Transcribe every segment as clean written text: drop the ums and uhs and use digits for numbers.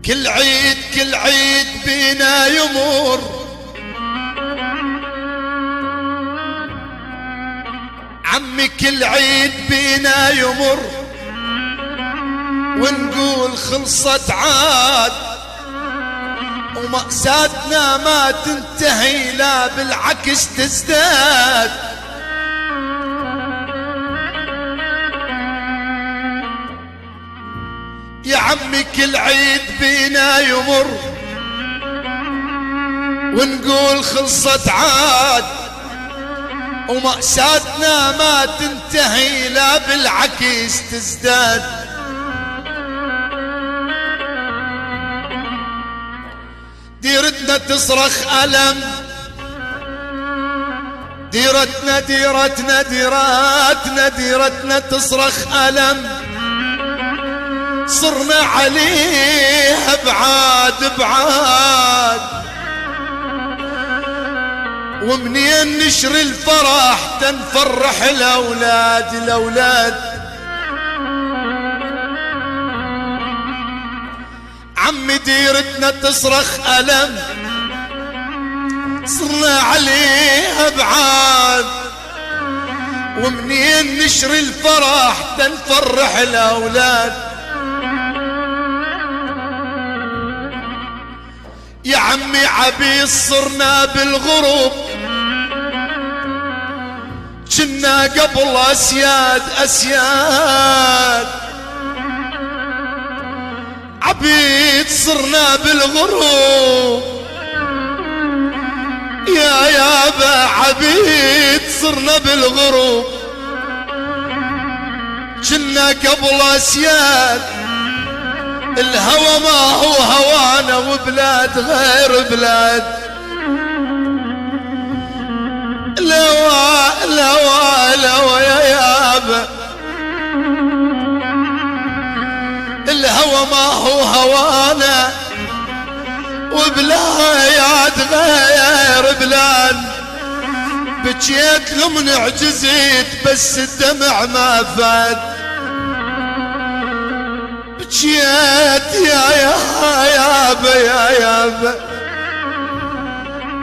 كل عيد بينا يمر، عمي كل عيد بينا يمر، ونقول خلصت عاد، ومأساتنا ما تنتهي لا بالعكس تزداد. يا عمي كل عيد بينا يمر، ونقول خلصت عاد، ومأساتنا ما تنتهي لا بالعكس تزداد. ديرتنا تصرخ ألم، ديرتنا تصرخ ألم، صرنا عليها بعاد، ومنين نشر الفرح تنفرح الأولاد. عمي ديرتنا تصرخ ألم، صرنا عليها بعاد، ومنين نشر الفرح تنفرح الأولاد. يا عمي عبيس صرنا بالغروب، كنا قبل أسياد، عبيد صرنا بالغروب، يا يابا عبيد صرنا بالغروب، كنا قبل أسياد. الهوى ما هو هوانا وبلاد غير بلاد، لوا يا يابا، الهوى ما هو هوانا وبلاد غير بلاد. بجيت لمن عجزت بس الدمع ما فاد، بجيت يا يابا،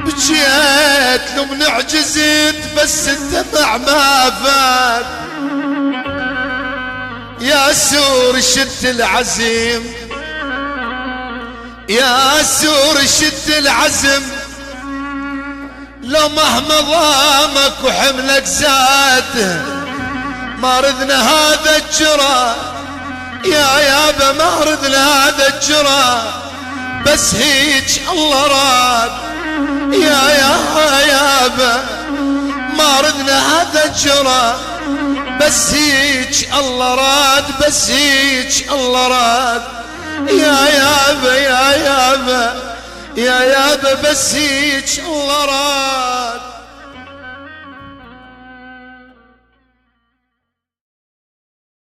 بجيت لمن عجزت بس الدمع ما فاد. يا سور شد العزيم، يا سور شد العزم، لو مهما ضامك وحملك زاد ما ردنا هذا الجرى. يا يابا ما ردنا هذا الجرى، بس هيج الله راد. يا يابا ما ردنا هذا الجرى، بس هيج الله راد، بس هيج الله راد. يا يابا بس هيج الله راد.